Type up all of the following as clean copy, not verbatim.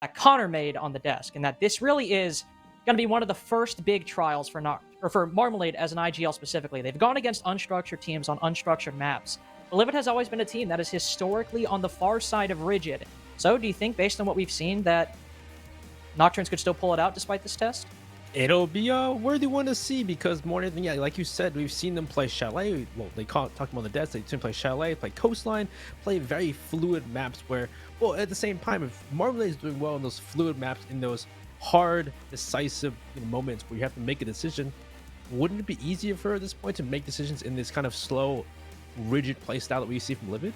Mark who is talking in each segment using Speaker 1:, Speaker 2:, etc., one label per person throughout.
Speaker 1: that Connor made on the desk, and that this really is going to be one of the first big trials for Marmalade as an IGL specifically. They've gone against unstructured teams on unstructured maps. But LiViD has always been a team that is historically on the far side of rigid. So do you think, based on what we've seen, that Nocturnes could still pull it out despite this test?
Speaker 2: It'll be a worthy one to see because more than anything, yeah, like you said, we've seen them play Chalet. Well, they talking about the desk. They play Chalet, play Coastline, play very fluid maps where, well, at the same time, if Marmalade is doing well in those fluid maps, in those hard, decisive moments where you have to make a decision, wouldn't it be easier for her at this point to make decisions in this kind of slow, rigid play style that we see from LiViD?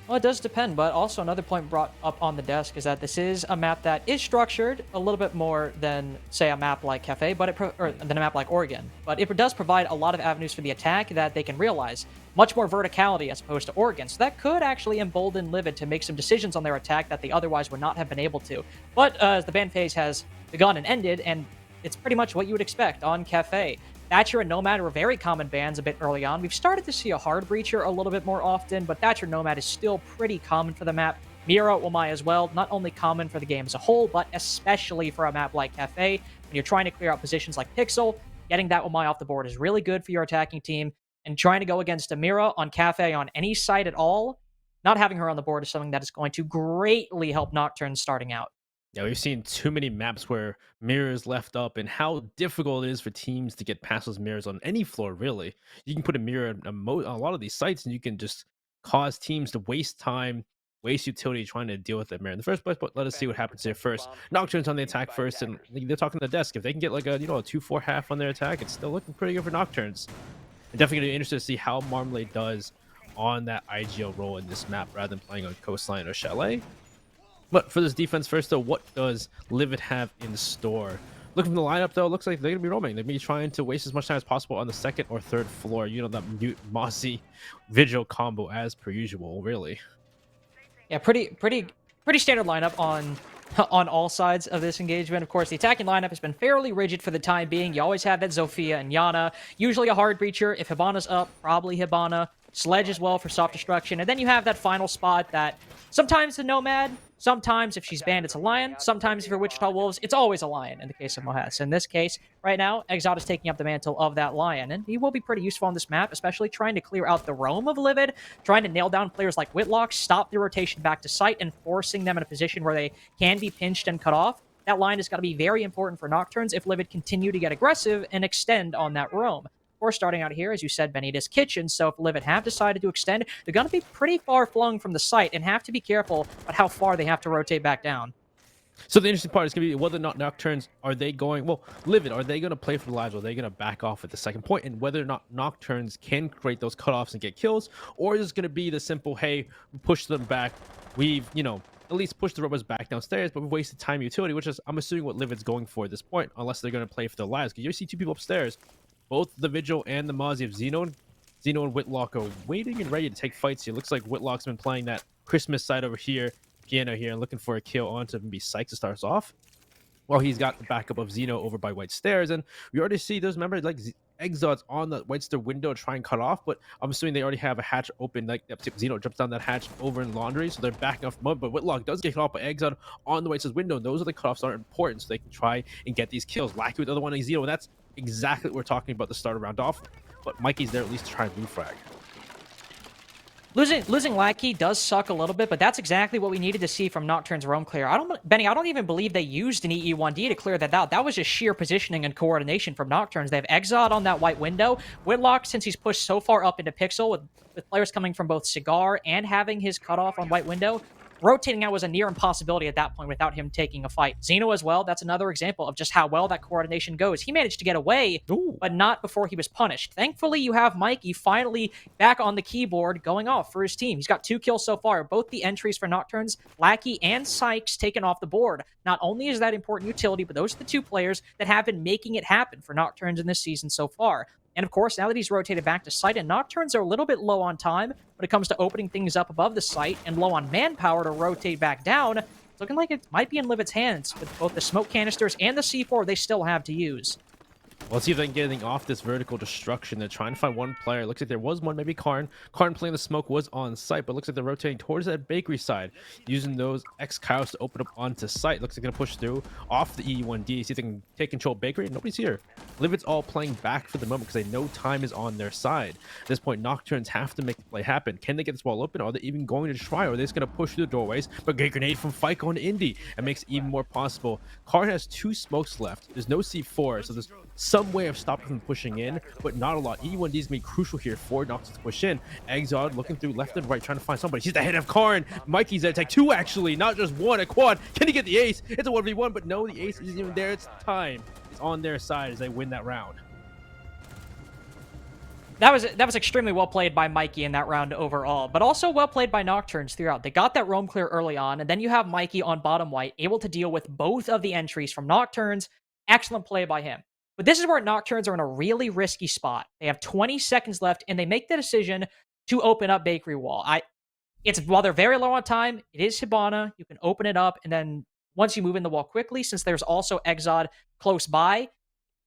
Speaker 1: Well, it does depend, but also another point brought up on the desk is that this is a map that is structured a little bit more than, say, a map like Cafe, or than a map like Oregon. But it does provide a lot of avenues for the attack that they can realize. Much more verticality as opposed to Oregon, so that could actually embolden LiViD to make some decisions on their attack that they otherwise would not have been able to. But as the ban phase has begun and ended, and it's pretty much what you would expect on Cafe. Thatcher and Nomad were very common bans a bit early on. We've started to see a Hard Breacher a little bit more often, but Thatcher and Nomad is still pretty common for the map. Mira Wamai as well, not only common for the game as a whole, but especially for a map like Cafe. When you're trying to clear out positions like Pixel, getting that Wamai off the board is really good for your attacking team. And trying to go against a Mira on Cafe on any site at all, not having her on the board is something that is going to greatly help Nocturne starting out.
Speaker 2: Yeah, we've seen too many maps where mirrors left up and how difficult it is for teams to get past those mirrors on any floor, really. You can put a mirror on a lot of these sites and you can just cause teams to waste time, waste utility trying to deal with that mirror in the first place. But let us see what happens here first. Nocturnes on the attack first, and they're talking to the desk. If they can get like a 2-4 half on their attack, it's still looking pretty good for Nocturnes. I'm definitely going to be interested to see how Marmalade does on that IGL role in this map rather than playing on Coastline or Chalet. But for this defense first, though, what does LiViD have in store? Looking from the lineup, though, it looks like they're going to be roaming. They're going to be trying to waste as much time as possible on the second or third floor. That mute Mossy Vigil combo as per usual, really.
Speaker 1: Yeah, pretty standard lineup on all sides of this engagement. Of course, the attacking lineup has been fairly rigid for the time being. You always have that Zofia and Yana, usually a Hard Breacher. If Hibana's up, probably Hibana. Sledge as well for soft destruction. And then you have that final spot that sometimes the Nomad, sometimes if she's banned, it's a Lion. Sometimes if you're Wichita Wolves, it's always a Lion in the case of Mohes. In this case, right now, Exot is taking up the mantle of that Lion. And he will be pretty useful on this map, especially trying to clear out the roam of LiViD, trying to nail down players like Whitlock, stop the rotation back to site, and forcing them in a position where they can be pinched and cut off. That line is going to be very important for Nocturnes if LiViD continue to get aggressive and extend on that roam. Of course, starting out here, as you said, Benita's Kitchen, so if LiViD have decided to extend, they're going to be pretty far flung from the site and have to be careful about how far they have to rotate back down.
Speaker 2: So the interesting part is going to be whether or not Nocturnes, are they going, well, LiViD, are they going to play for the lives, or are they going to back off at the second point, and whether or not Nocturnes can create those cutoffs and get kills, or is it going to be the simple, hey, we push them back, we've, at least pushed the robots back downstairs, but we've wasted time utility, which is, I'm assuming, what LiViD's going for at this point, unless they're going to play for their lives, because you see two people upstairs. Both the Vigil and the Mozzie of Zeno and Whitlock are waiting and ready to take fights here. Looks like Whitlock's been playing that Christmas side over here, piano here, and looking for a kill onto be Psych to start us off. Well, he's got the backup of Zeno over by White Stairs, and we already see those members like Exots on the White Stair window to try and cut off, but I'm assuming they already have a hatch open. Like Zeno jumps down that hatch over in Laundry, so they're backing off mode, but Whitlock does get cut off by Exot on the White Stair's window, and those are the cutoffs that are important, so they can try and get these kills. Lackey with the other one, Zeno, and that's exactly what we're talking about the start of round off, but Mikey's there at least to try and blue frag.
Speaker 1: Losing Lackey does suck a little bit, but that's exactly what we needed to see from Nocturne's roam clear. Benny, I don't even believe they used an EE1D to clear that out. That was just sheer positioning and coordination from Nocturnes. They have Exot on that white window. Whitlock, since he's pushed so far up into Pixel with players coming from both Cigar and having his cutoff on white window, rotating out was a near impossibility at that point without him taking a fight. Zeno as well, that's another example of just how well that coordination goes. He managed to get away, but not before he was punished. Thankfully, you have Mikey finally back on the keyboard going off for his team. He's got 2 kills so far. Both the entries for Nocturnes, Lackey and Sykes, taken off the board. Not only is that important utility, but those are the 2 players that have been making it happen for Nocturnes in this season so far. And of course, now that he's rotated back to site, and Nocturnes are a little bit low on time when it comes to opening things up above the site and low on manpower to rotate back down, it's looking like it might be in LiViD's hands with both the smoke canisters and the C4 they still have to use.
Speaker 2: Let's see if they can get anything off this vertical destruction. They're trying to find one player. Looks like there was one, maybe Karn. Karn playing the smoke was on site, but looks like they're rotating towards that bakery side, using those X-Cows to open up onto site. Looks like they're going to push through off the E1D. See if they can take control of bakery. Nobody's here. LiViD's all playing back for the moment because they know time is on their side. At this point, Nocturns have to make the play happen. Can they get this wall open? Are they even going to try? Or are they just going to push through the doorways? But great grenade from Fyko and Indy. It makes it even more possible. Karn has 2 smokes left. There's no C4, so there's some way of stopping them pushing in, but not a lot. E1D is going to be crucial here for Nox to push in. Exod looking through left and right, trying to find somebody. He's ahead of Karn. Mikey's at attack 2, actually, not just 1. A quad. Can he get the ace? It's a 1v1, but no, the ace isn't even there. It's time. It's on their side as they win that round.
Speaker 1: That was extremely well played by Mikey in that round overall, but also well played by Nocturns throughout. They got that roam clear early on, and then you have Mikey on bottom white, able to deal with both of the entries from Nocturns. Excellent play by him. But this is where Nocturns are in a really risky spot. They have 20 seconds left, and they make the decision to open up Bakery Wall. While they're very low on time, it is Hibana. You can open it up, and then once you move in the wall quickly, since there's also Exod close by,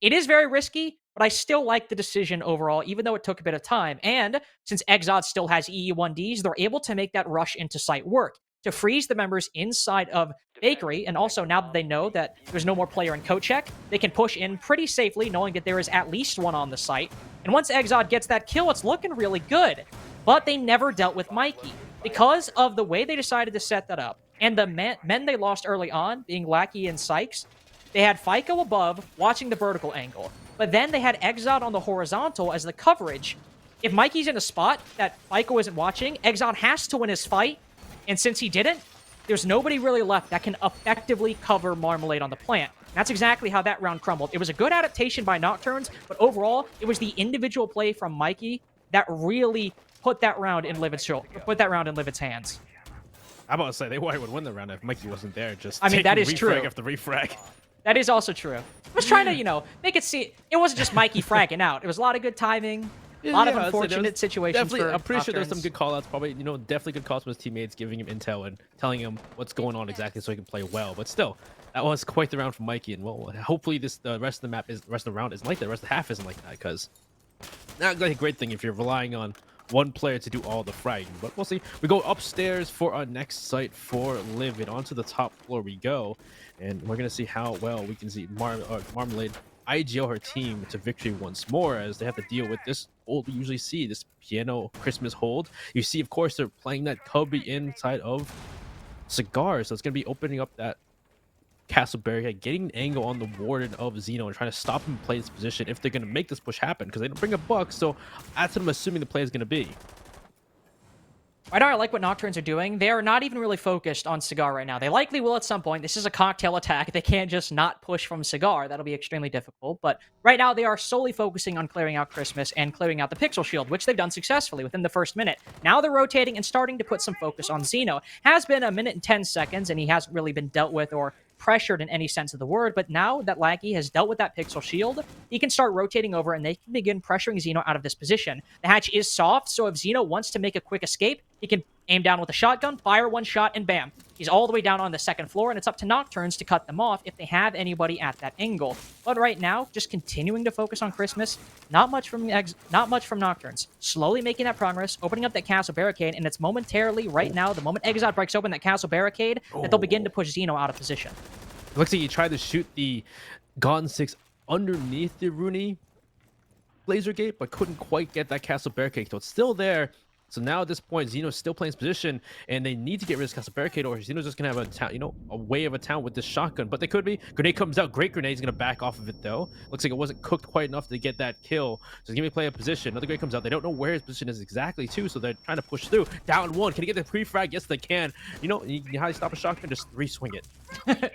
Speaker 1: it is very risky, but I still like the decision overall, even though it took a bit of time. And since Exod still has EE1Ds, they're able to make that rush into site work to freeze the members inside of Bakery. And also, now that they know that there's no more player in coat check, they can push in pretty safely, knowing that there is at least one on the site. And once Exod gets that kill, it's looking really good. But they never dealt with Mikey because of the way they decided to set that up. And the men they lost early on, being Lackey and Sykes, they had Fyko above, watching the vertical angle. But then they had Exod on the horizontal as the coverage. If Mikey's in a spot that Fyko isn't watching, Exod has to win his fight. And since he didn't, there's nobody really left that can effectively cover Marmalade on the plant. That's exactly how that round crumbled. It was a good adaptation by Nocturns, but overall, it was the individual play from Mikey that really put that round in LiViD's hands.
Speaker 2: I'm about to say they would win the round if Mikey wasn't there. Just
Speaker 1: I mean, that is
Speaker 2: refrag
Speaker 1: true.
Speaker 2: after refrag.
Speaker 1: That is also true. I was trying to, make it see it wasn't just Mikey fragging out. It was a lot of good timing. A lot of unfortunate situations.
Speaker 2: I'm pretty sure there's some
Speaker 1: Nocturns.
Speaker 2: good call outs. Probably, definitely good calls from his teammates, giving him intel and telling him what's going on exactly so he can play well. But still, that was quite the round for Mikey. And well, hopefully the rest of the round isn't like that. The rest of the half isn't like that, because not like a great thing if you're relying on one player to do all the fragging. But we'll see. We go upstairs for our next site for LiViD. Onto the top floor we go, and we're gonna see how well we can see Marmalade IGL her team to victory once more, as they have to deal with this hold we usually see, this piano Christmas hold. You see, of course, they're playing that cubby inside of Cigar, so it's going to be opening up that castle barrier, getting an angle on the warden of Xeno and trying to stop him play this position if they're going to make this push happen, because they don't bring a buck, so that's what I'm assuming the play is going to be.
Speaker 1: Right now, I like what Nocturns are doing. They are not even really focused on Cigar right now. They likely will at some point. This is a cocktail attack. They can't just not push from Cigar. That'll be extremely difficult. But right now, they are solely focusing on clearing out Christmas and clearing out the Pixel Shield, which they've done successfully within the first minute. Now they're rotating and starting to put some focus on Xeno. Has been 1 minute and 10 seconds, and he hasn't really been dealt with or pressured in any sense of the word, but now that Lackey has dealt with that Pixel Shield, he can start rotating over and they can begin pressuring Xeno out of this position. The hatch is soft, so if Xeno wants to make a quick escape, he can aim down with a shotgun, fire one shot, and bam. He's all the way down on the second floor, and it's up to Nocturns to cut them off if they have anybody at that angle. But right now, just continuing to focus on Christmas, not much from Nocturns. Slowly making that progress, opening up that castle barricade, and it's momentarily, right now, the moment Exod breaks open that castle barricade, that they'll begin to push Xeno out of position.
Speaker 2: It looks like he tried to shoot the Gon 6 underneath the Rooney laser gate, but couldn't quite get that castle barricade, so it's still there. So now at this point, Xeno's still playing his position, and they need to get rid of this castle barricade, or Xeno's just gonna have a way of a town with this shotgun. But they could be. Grenade comes out. Great grenade. He's gonna back off of it though. Looks like it wasn't cooked quite enough to get that kill. So he's gonna play a position. Another grenade comes out. They don't know where his position is exactly too, so they're trying to push through. Down one. Can he get the pre-frag? Yes, they can. You know how you stop a shotgun? Just re-swing it.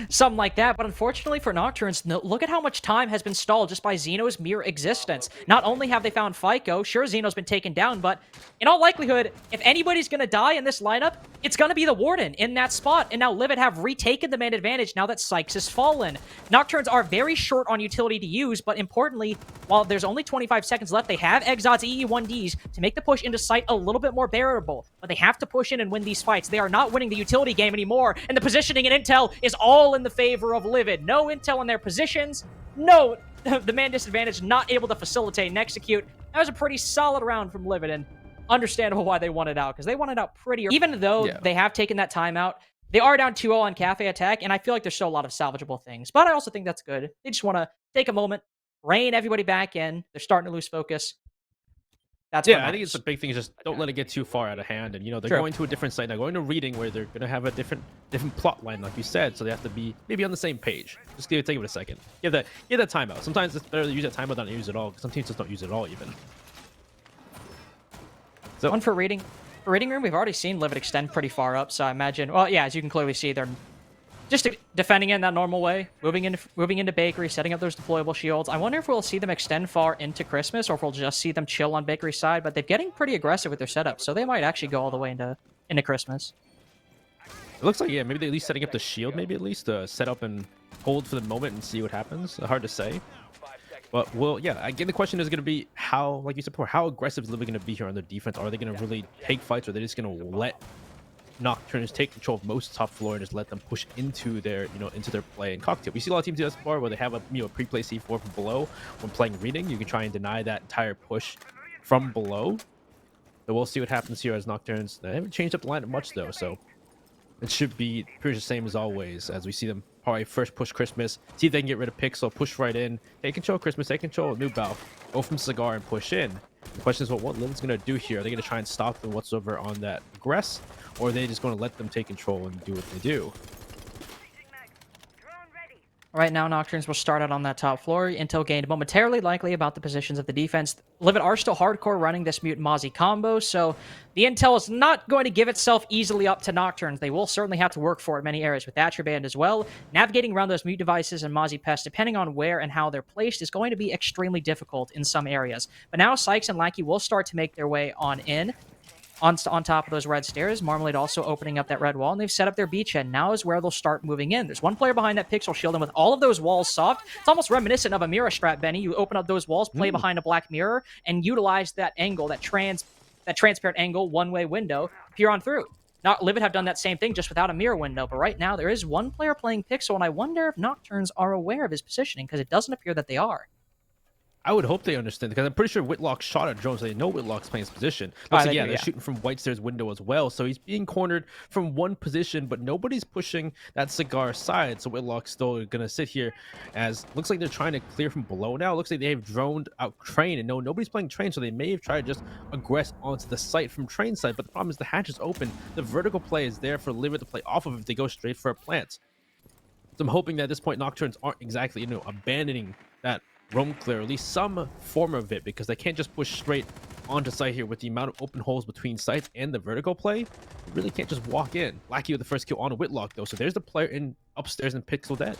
Speaker 1: Something like that, but unfortunately for Nocturns, look at how much time has been stalled just by Xeno's mere existence. Not only have they found Fyko, sure, Xeno's been taken down, but in all likelihood, if anybody's gonna die in this lineup, it's gonna be the Warden in that spot, and now LiViD have retaken the man advantage now that Sykes has fallen. Nocturns are very short on utility to use, but importantly, while there's only 25 seconds left, they have Exod's EE1Ds to make the push into sight a little bit more bearable, but they have to push in and win these fights. They are not winning the utility game anymore, and the positioning and intel is all in the favor of LiViD. No intel in their positions, no the man disadvantage, not able to facilitate and execute. That was a pretty solid round from LiViD, and understandable why they wanted out, because they wanted out pretty early. Even though
Speaker 2: Yeah.
Speaker 1: they have taken that timeout, they are down 2-0 on Cafe Attack, and I feel like there's still a lot of salvageable things. But I also think that's good. They just want to take a moment, rein everybody back in. They're starting to lose focus. That's what
Speaker 2: Yeah, I think it's
Speaker 1: matters.
Speaker 2: a big thing. Is just don't let it get too far out of hand. And they're
Speaker 1: True.
Speaker 2: going to a different site now, going to reading where they're going to have a different plot line, like you said. So they have to be maybe on the same page. Just take it a second. Give that timeout. Sometimes it's better to use that timeout than to use it all. Because some teams just don't use it all even. So
Speaker 1: One for reading. For reading room, we've already seen LiViD extend pretty far up. So I imagine, well, yeah, as you can clearly see, they're just defending it in that normal way, moving into bakery, setting up those deployable shields. I wonder if we'll see them extend far into Christmas, or if we'll just see them chill on bakery side. But they're getting pretty aggressive with their setup, so they might actually go all the way into Christmas.
Speaker 2: it looks like, yeah, maybe they're at least setting up the shield, maybe at least to set up and hold for the moment and see what happens. Hard to say. But, well, yeah, again, the question is going to be how, like you said before, how aggressive is LiViD going to be here on their defense? Are they going to really take fights, or are they just going to let Nocturns take control of most top floor and just let them push into their play and cocktail? We see a lot of teams do this before, where they have a pre-play C4 from below when playing reading. You can try and deny that entire push from below. So we'll see what happens here as Nocturns. They haven't changed up the lineup much though, so it should be pretty much the same as always, as we see them probably first push Christmas, see if they can get rid of Pixel, push right in, take control of Christmas, take control of New Bow, go from Cigar and push in. The question is what LiViD's going to do here. Are they going to try and stop them whatsoever on that aggress, or are they just going to let them take control and do what they do?
Speaker 1: Right now, Nocturnes will start out on that top floor. Intel gained momentarily, likely about the positions of the defense. LiViD are still hardcore running this Mutant Mozzie combo, so the intel is not going to give itself easily up to Nocturnes. They will certainly have to work for it in many areas with Thatcher Band as well. Navigating around those mute devices and Mozzie Pest, depending on where and how they're placed, is going to be extremely difficult in some areas. But now Sykes and Lackey will start to make their way on in. On top of those red stairs, Marmalade also opening up that red wall, and they've set up their beachhead. Now is where they'll start moving in. There's one player behind that pixel shield, and with all of those walls soft, it's almost reminiscent of a mirror strat, Benny. You open up those walls, play behind a black mirror, and utilize that angle, that transparent angle, one-way window, peer on through. Now, LiViD have done that same thing, just without a mirror window, but right now there is one player playing pixel, and I wonder if Nocturnes are aware of his positioning, because it doesn't appear that they are.
Speaker 2: I would hope they understand, because I'm pretty sure Whitlock shot at drone, so they know Whitlock's playing his position.
Speaker 1: Oh,
Speaker 2: Looks
Speaker 1: they
Speaker 2: like, yeah,
Speaker 1: do,
Speaker 2: they're
Speaker 1: yeah.
Speaker 2: shooting from White Stairs window as well, so he's being cornered from one position, but nobody's pushing that Cigar side, so Whitlock's still gonna sit here, as looks like they're trying to clear from below now. It looks like they have droned out Train, and no, nobody's playing Train, so they may have tried to just aggress onto the site from Train side, but the problem is the hatch is open. The vertical play is there for LiViD to play off of if they go straight for a plant. So I'm hoping that at this point Nocturnes aren't exactly, abandoning that roam clear, or at least some form of it, because they can't just push straight onto site here with the amount of open holes between sites and the vertical play. You really can't just walk in. Lackey with the first kill on Whitlock though, so there's the player in upstairs and Pixel dead.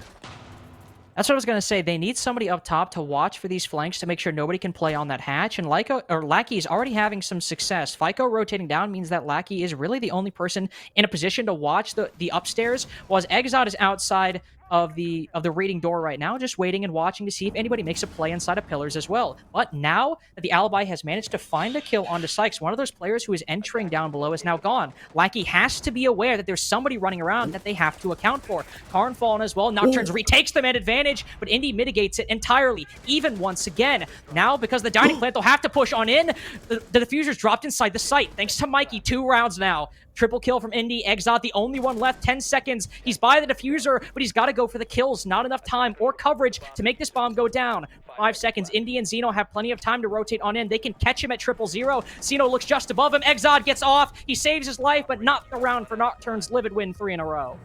Speaker 1: That's what I was going to say. They need somebody up top to watch for these flanks to make sure nobody can play on that hatch. And Lackey is already having some success. FICO rotating down means that Lackey is really the only person in a position to watch the upstairs, while Exot is outside of the reading door right now, just waiting and watching to see if anybody makes a play inside of pillars as well. But now that the Alibi has managed to find a kill onto Sykes, one of those players who is entering down below is now gone. Lackey has to be aware that there's somebody running around that they have to account for. Karn fallen as well. Nocturnes retakes the man advantage, but Indy mitigates it entirely, even once again. Now, because the dining plant, they'll have to push on in. The diffuser's dropped inside the site. Thanks to Mikey, 2 rounds now. Triple kill from Indy. Exot, the only one left. 10 seconds. He's by the diffuser, but he's got to go for the kills. Not enough time or coverage to make this bomb go down. 5 seconds. Indy and Xeno have plenty of time to rotate on in. They can catch him at 000. Xeno looks just above him. Exot gets off. He saves his life, but not the round for Nocturnes. LiViD win 3 in a row.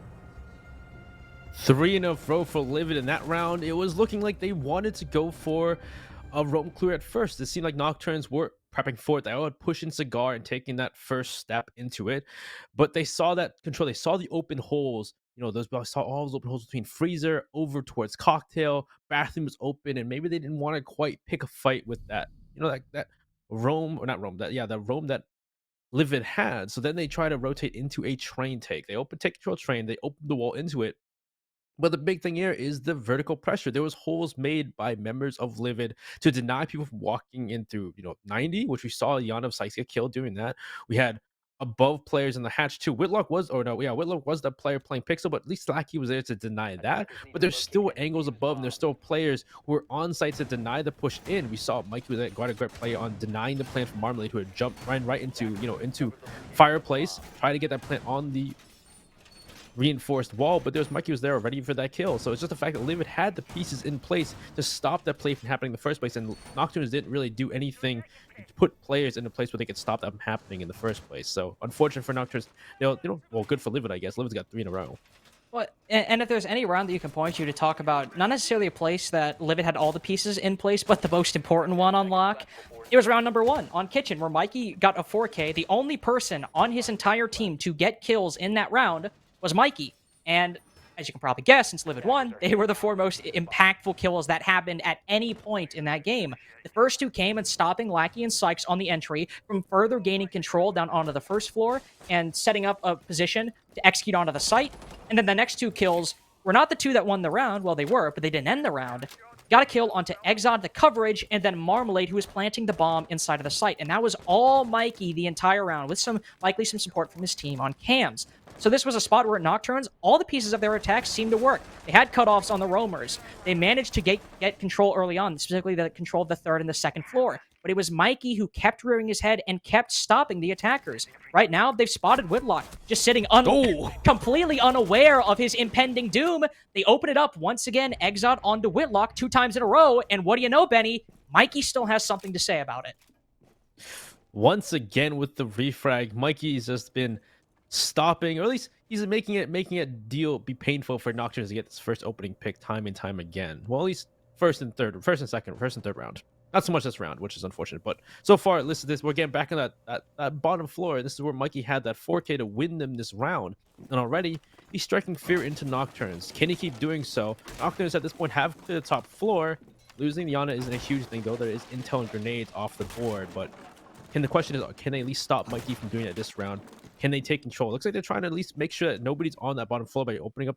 Speaker 2: 3 in a row for LiViD in that round. It was looking like they wanted to go for a roam clear at first. It seemed like Nocturnes were prepping for it. They would push in Cigar and taking that first step into it, but they saw that control. They saw the open holes. Saw all those open holes between freezer over towards cocktail. Bathroom was open, and maybe they didn't want to quite pick a fight with that. That roam, or not roam. The roam that LiViD had. So then they try to rotate into a train take. They take control train. They open the wall into it. But the big thing here is the vertical pressure. There was holes made by members of LiViD to deny people from walking in through, 90, which we saw Yana of Sykes get killed doing that. We had above players in the hatch too. Whitlock was, or no, yeah, Whitlock was the player playing Pixel, but at least Lackey was there to deny that. But there's still angles above, and there's still players who were on site to deny the push in. We saw Mikey with quite a great play on denying the plant from Marmalade, who had jumped right into, into Fireplace, trying to get that plant on the reinforced wall, but there's Mikey was there ready for that kill. So it's just the fact that LiViD had the pieces in place to stop that play from happening in the first place, and Nokturns didn't really do anything to put players in a place where they could stop that from happening in the first place. So unfortunate for Nokturns. Well, good for LiViD, I guess. LiVID's got 3 in a row.
Speaker 1: Well, and if there's any round that you can point to talk about, not necessarily a place that LiViD had all the pieces in place, but the most important one on lock, it was round number 1 on Kitchen, where Mikey got a 4K. The only person on his entire team to get kills in that round was Mikey. And as you can probably guess, since LiViD won, they were the 4 most impactful kills that happened at any point in that game. The first 2 came in stopping Lackey and Sykes on the entry from further gaining control down onto the first floor and setting up a position to execute onto the site. And then the next 2 kills were not the 2 that won the round. Well, they were, but they didn't end the round. Got a kill onto Exod, the coverage, and then Marmalade, who was planting the bomb inside of the site. And that was all Mikey the entire round, with likely some support from his team on cams. So this was a spot where Nokturns, all the pieces of their attacks seemed to work. They had cutoffs on the roamers. They managed to get control early on, specifically the control of the 3rd and the 2nd floor. But it was Mikey who kept rearing his head and kept stopping the attackers. Right now, they've spotted Whitlock, just sitting completely unaware of his impending doom. They open it up once again, Exod onto Whitlock 2 times in a row. And what do you know, Benny? Mikey still has something to say about it.
Speaker 2: Once again with the refrag, Mikey's just been stopping, or at least he's making it be painful for Nocturnes to get this first opening pick time and time again. Well, at least first and third round. Not so much this round, which is unfortunate, but so far, listen to this. We're getting back on that bottom floor. This is where Mikey had that 4K to win them this round, and already he's striking fear into Nocturnes. Can he keep doing so? Nocturnes at this point have to the top floor. Losing the Ana isn't a huge thing, though. There is intel and grenades off the board, but the question is, can they at least stop Mikey from doing it this round? Can they take control? It looks like they're trying to at least make sure that nobody's on that bottom floor by opening up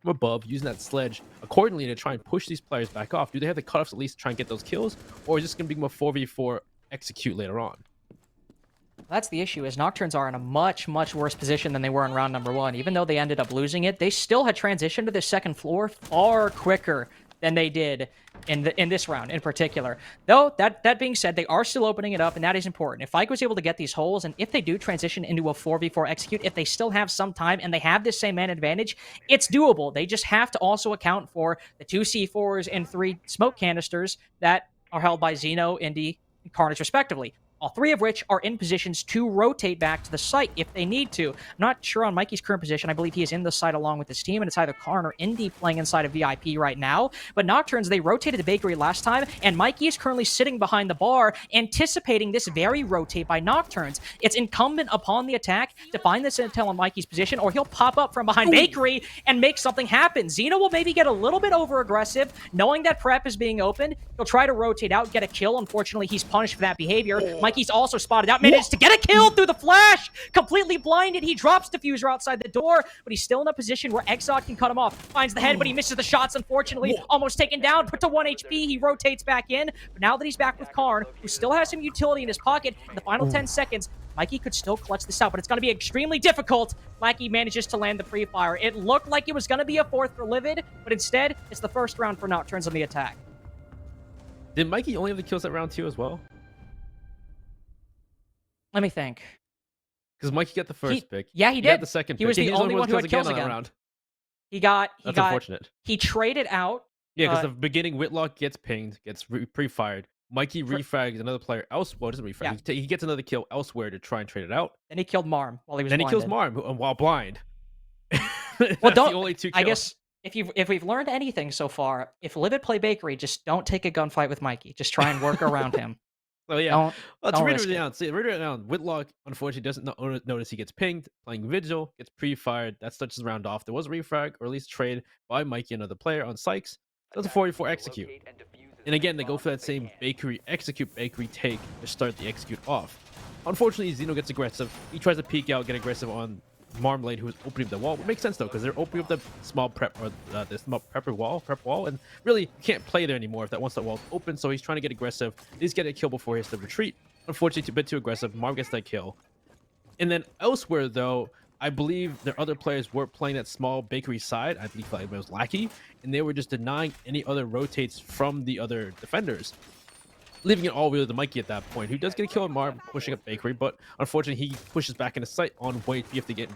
Speaker 2: from above, using that sledge accordingly to try and push these players back off. Do they have the cutoffs at least to try and get those kills, or is this going to be more 4v4 execute later on?
Speaker 1: That's the issue, is Nocturnes are in a much, much worse position than they were in round number 1. Even though they ended up losing it, they still had transitioned to the 2nd floor far quicker than they did in this round in particular. Though, that being said, they are still opening it up, and that is important. If Ike was able to get these holes, and if they do transition into a 4v4 execute, if they still have some time and they have this same man advantage, it's doable. They just have to also account for the 2 C4s and 3 smoke canisters that are held by Xeno, Indy, and Carnage respectively. All 3 of which are in positions to rotate back to the site if they need to. I'm not sure on Mikey's current position. I believe he is in the site along with his team, and it's either Karn or Indy playing inside of VIP right now. But Nocturnes, they rotated the bakery last time, and Mikey is currently sitting behind the bar, anticipating this very rotate by Nocturnes. It's incumbent upon the attack to find this intel on Mikey's position, or he'll pop up from behind bakery and make something happen. Xeno will maybe get a little bit over-aggressive, knowing that prep is being opened. He'll try to rotate out, get a kill. Unfortunately, he's punished for that behavior. Mikey's also spotted out, manages to get a kill through the flash, completely blinded. He drops Diffuser outside the door, but he's still in a position where Exod can cut him off. Finds the head, but he misses the shots, unfortunately. Almost taken down, put to 1 HP. He rotates back in, but now that he's back with Karn, who still has some utility in his pocket, in the final 10 seconds, Mikey could still clutch this out, but it's going to be extremely difficult. Lackey manages to land the pre-fire. It looked like it was going to be a 4th for LiViD, but instead, it's the first round for Nocturnes on the attack.
Speaker 2: Did Mikey only have the kills at round 2 as well?
Speaker 1: Let me think.
Speaker 2: Because Mikey got the first pick.
Speaker 1: Yeah, he did.
Speaker 2: He got the second pick.
Speaker 1: He was the only one who had kills again.
Speaker 2: Round.
Speaker 1: That's
Speaker 2: unfortunate.
Speaker 1: He traded out.
Speaker 2: Yeah, because the beginning Whitlock gets pinged, gets pre-fired. Mikey refrags another player elsewhere. Doesn't refrag. Yeah. He gets another kill elsewhere to try and trade it out.
Speaker 1: Then he killed Marm while he was.
Speaker 2: Then
Speaker 1: blinded.
Speaker 2: He kills Marm while blind.
Speaker 1: Well, don't.
Speaker 2: The only 2 kills.
Speaker 1: I guess if we've learned anything so far, if LiViD play Bakery, just don't take a gunfight with Mikey. Just try and work around him.
Speaker 2: Oh yeah, let's read it
Speaker 1: down.
Speaker 2: See, read it down. Whitlock unfortunately doesn't notice he gets pinged. Playing Vigil gets pre-fired. That starts his round off. There was a refrag or at least trade by Mikey, another player on Sykes. That was a 4v4 execute. And again, they go for that same bakery execute, bakery take to start the execute off. Unfortunately, Xeno gets aggressive. He tries to peek out, get aggressive on Marmalade, who is opening the wall. It makes sense though, because they're opening up the small prep or the small prep wall, and really you can't play there anymore if once that wall's open. So he's trying to get aggressive. He's getting a kill before he has to retreat. Unfortunately, a bit too aggressive. Marm gets that kill. And then elsewhere, though, I believe their other players were playing that small bakery side. I believe it was Lackey, and they were just denying any other rotates from the other defenders, leaving it all really to Mikey at that point, who does get a kill on Marv pushing up bakery, but unfortunately he pushes back into sight on Wait. You have to get,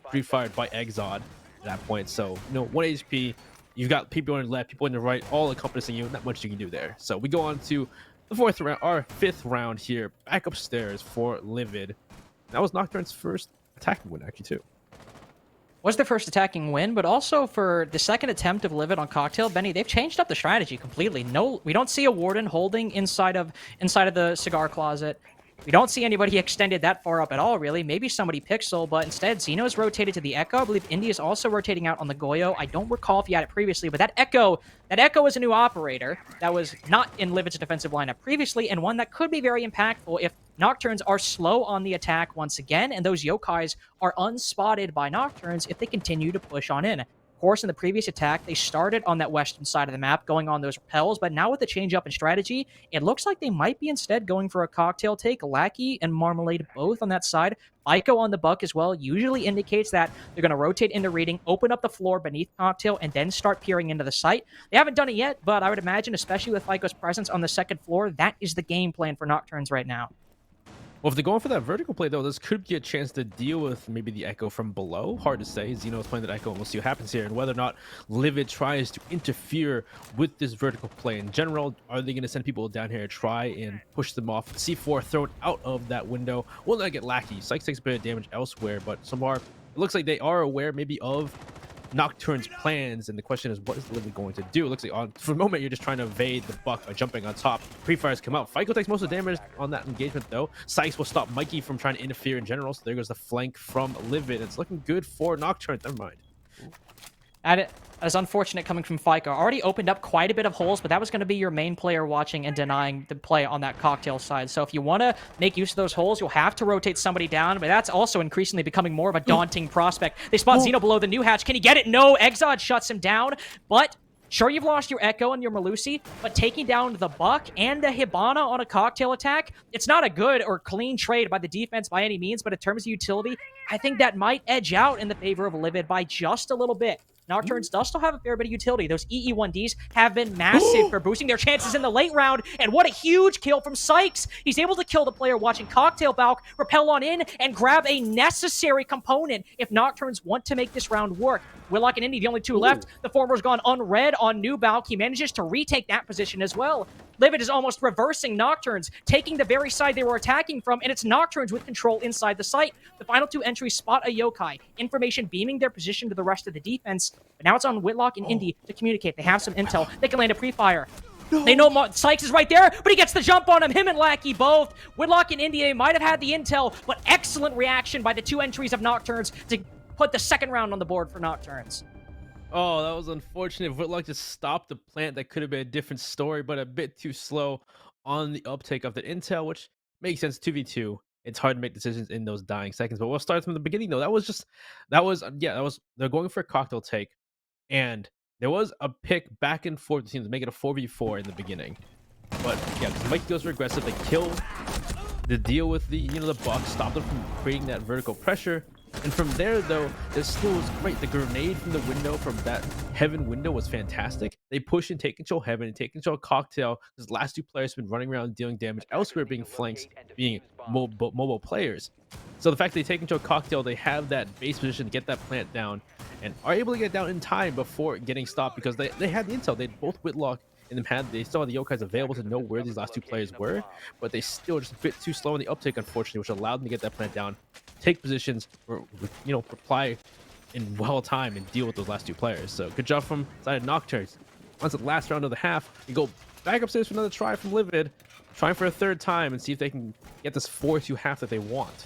Speaker 2: pre-fired by Exod at that point. So, 1 HP, you've got people on the left, people on the right, all encompassing you. Not much you can do there. So we go on to the fourth round, our fifth round here, back upstairs for LiViD. That was Nocturn's first attacking win, actually, too.
Speaker 1: Was their first attacking win, but also for the second attempt of LiViD on Cocktail, Benny, they've changed up the strategy completely. No, we don't see a Warden holding inside of the cigar closet. We don't see anybody extended that far up at all, really. Maybe somebody Pixel, but instead, Xeno's rotated to the Echo. I believe Indy is also rotating out on the Goyo. I don't recall if he had it previously, but that Echo is a new operator that was not in LiViD's defensive lineup previously, and one that could be very impactful if Nocturns are slow on the attack once again, and those Yokais are unspotted by Nocturns if they continue to push on in. Of course, in the previous attack, they started on that western side of the map, going on those repels, but now with the change up in strategy, it looks like they might be instead going for a cocktail take. Lackey and Marmalade both on that side. Ico on the buck as well usually indicates that they're going to rotate into reading, open up the floor beneath Cocktail, and then start peering into the site. They haven't done it yet, but I would imagine, especially with Ico's presence on the second floor, that is the game plan for Nocturns right now.
Speaker 2: Well, if they're going for that vertical play, though, this could be a chance to deal with maybe the Echo from below. Hard to say. Xeno's playing that Echo, and we'll see what happens here, and whether or not LiViD tries to interfere with this vertical play in general. Are they going to send people down here to try and push them off? C4 thrown out of that window. Will not get Lackey. Sykes takes a bit of damage elsewhere, but Samar, it looks like they are aware maybe of Nocturne's plans, and the question is, what is LiViD going to do? It looks like for the moment you're just trying to evade the buck by jumping on top. Pre-fires come out. Fico takes most of the damage on that engagement, though. Sykes will stop Mikey from trying to interfere in general, so there goes the flank from LiViD. It's looking good for Nocturne. Never mind.
Speaker 1: That is unfortunate coming from Fico. Already opened up quite a bit of holes, but that was going to be your main player watching and denying the play on that Cocktail side. So if you want to make use of those holes, you'll have to rotate somebody down, but that's also increasingly becoming more of a daunting prospect. They spot Xeno below the new hatch. Can he get it? No, Exod shuts him down, but sure, you've lost your Echo and your Malusi, but taking down the Buck and the Hibana on a Cocktail attack, it's not a good or clean trade by the defense by any means, but in terms of utility, I think that might edge out in the favor of LiViD by just a little bit. Nocturnes does still have a fair bit of utility. Those EE1Ds have been massive for boosting their chances in the late round, and what a huge kill from Sykes. He's able to kill the player watching Cocktail Balk, repel on in, and grab a necessary component if Nocturnes want to make this round work. Willock and Indy, the only two left. The former's gone unread on New Balk. He manages to retake that position as well. LiViD is almost reversing Nocturnes, taking the very side they were attacking from, and it's Nocturnes with control inside the site. The final two entries spot a Yokai. Information beaming their position to the rest of the defense, but now it's on Whitlock and Indy to communicate. They have some intel. They can land a pre-fire. They know Sykes is right there, but he gets the jump on him. Him and Lackey both. Whitlock and Indy might have had the intel, but excellent reaction by the two entries of Nocturnes to put the second round on the board for Nocturnes.
Speaker 2: Oh, that was unfortunate. Whitlock just stopped the plant. That could have been a different story, but a bit too slow on the uptake of the intel, which makes sense. 2v2. It's hard to make decisions in those dying seconds. But we'll start from the beginning, though. They're going for a cocktail take, and there was a pick back and forth between to make it a 4v4 in the beginning. But yeah, because Mike goes for aggressive, they kill the deal with the buck, stop them from creating that vertical pressure. And from there, though, this still was great. The grenade from the window, from that Heaven window, was fantastic. They push and take control Heaven and take control Cocktail. These last two players have been running around dealing damage elsewhere, being flanks, being mobile players. So the fact they take control Cocktail, they have that base position to get that plant down, and are able to get down in time before getting stopped because they had the intel. They both Whitlock and they still had the Yokais available to know where these last two players were, but they still just a bit too slow in the uptake, unfortunately, which allowed them to get that plant down, take positions, reply in well time and deal with those last two players. So good job from side of Nocturnes. Once the last round of the half, you go back upstairs for another try from LiViD, trying for a third time and see if they can get this 4-2 half that they want.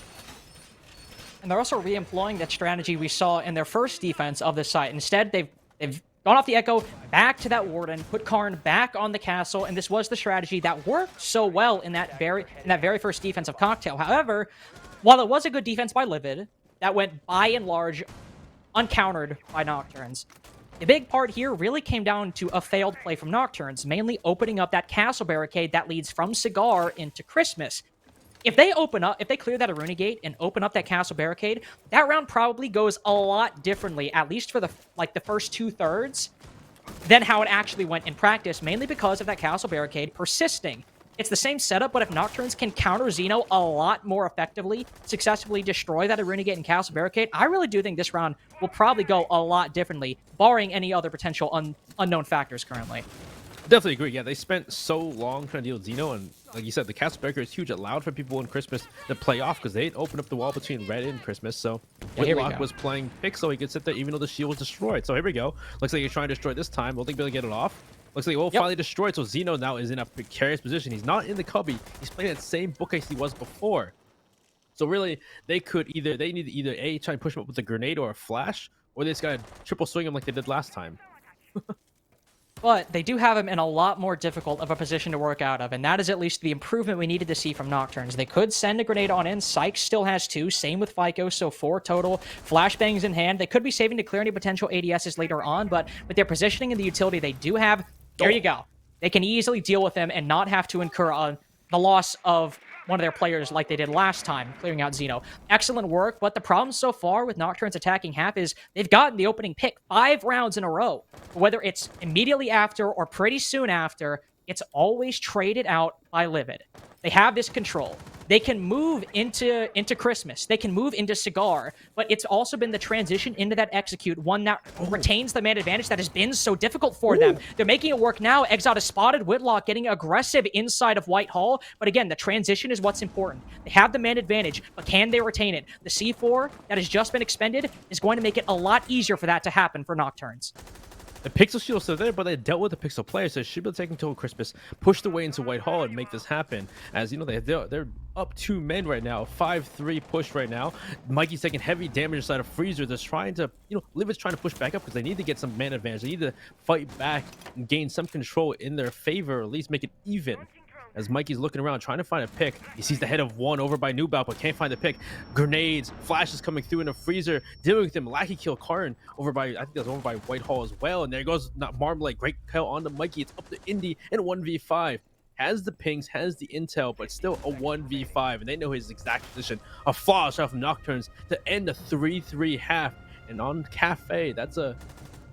Speaker 1: And they're also re-employing that strategy we saw in their first defense of the site. Instead, they've gone off the Echo, back to that Warden, put Karn back on the castle, and this was the strategy that worked so well in that very first defense of Cocktail. However, while it was a good defense by LiViD, that went by and large uncountered by Nocturnes. The big part here really came down to a failed play from Nocturnes, mainly opening up that castle barricade that leads from Cigar into Christmas. If they open up, if they clear that Aruna gate and open up that castle barricade, that round probably goes a lot differently, at least for the first 2/3, than how it actually went in practice, mainly because of that castle barricade persisting. It's the same setup, but if Nocturnes can counter Xeno a lot more effectively, successfully destroy that Aruna gate and castle barricade, I really do think this round will probably go a lot differently, barring any other potential unknown factors currently.
Speaker 2: Definitely agree. Yeah, they spent so long trying to deal with Xeno, and like you said, the castle barrier is huge. It allowed for people in Christmas to play off because they opened up the wall between Red and Christmas. So Whitlock was playing pick, so he could sit there even though the shield was destroyed. So here we go. Looks like he's trying to destroy this time. Will they be able to get it off? Looks like finally destroyed. So Xeno now is in a precarious position. He's not in the cubby. He's playing that same bookcase he was before. So really, they need to either A, try and push him up with a grenade or a flash, or they just gotta triple swing him like they did last time.
Speaker 1: But they do have him in a lot more difficult of a position to work out of, and that is at least the improvement we needed to see from Nocturnes. They could send a grenade on in. Sykes still has 2. Same with FICO, so 4 total. Flashbangs in hand. They could be saving to clear any potential ADSs later on, but with their positioning and the utility they do have, there you go. They can easily deal with them and not have to incur the loss of one of their players like they did last time, clearing out Xeno. Excellent work, but the problem so far with Nocturnes attacking half is they've gotten the opening pick 5 rounds in a row. Whether it's immediately after or pretty soon after, it's always traded out by LiViD. They have this control. They can move into Christmas. They can move into Cigar, but it's also been the transition into that execute, one that retains the man advantage that has been so difficult for them. They're making it work now. Exot is spotted. Whitlock getting aggressive inside of Whitehall, but again, the transition is what's important. They have the man advantage, but can they retain it? The C4 that has just been expended is going to make it a lot easier for that to happen for Nocturnes.
Speaker 2: The Pixel Shield's still there, but they dealt with the Pixel player, so it should be taken until Christmas, pushed away into Whitehall and make this happen. As you know, they're up 2 men right now, 5-3 push right now. Mikey's taking heavy damage inside of Freezer. They're trying to, LiViD's trying to push back up because they need to get some man advantage. They need to fight back and gain some control in their favor, or at least make it even. As Mikey's looking around, trying to find a pick. He sees the head of one over by Newbout, but can't find the pick. Grenades, flashes coming through in a Freezer, dealing with him. Lackey kill Karn over by, I think that was over by Whitehall as well. And there goes Marmalade. Great kill on to Mikey. It's up to Indy in 1v5. Has the pings, has the intel, but still a 1v5. And they know his exact position. A flash off Nocturnes to end a 3-3 half. And on Cafe, that's a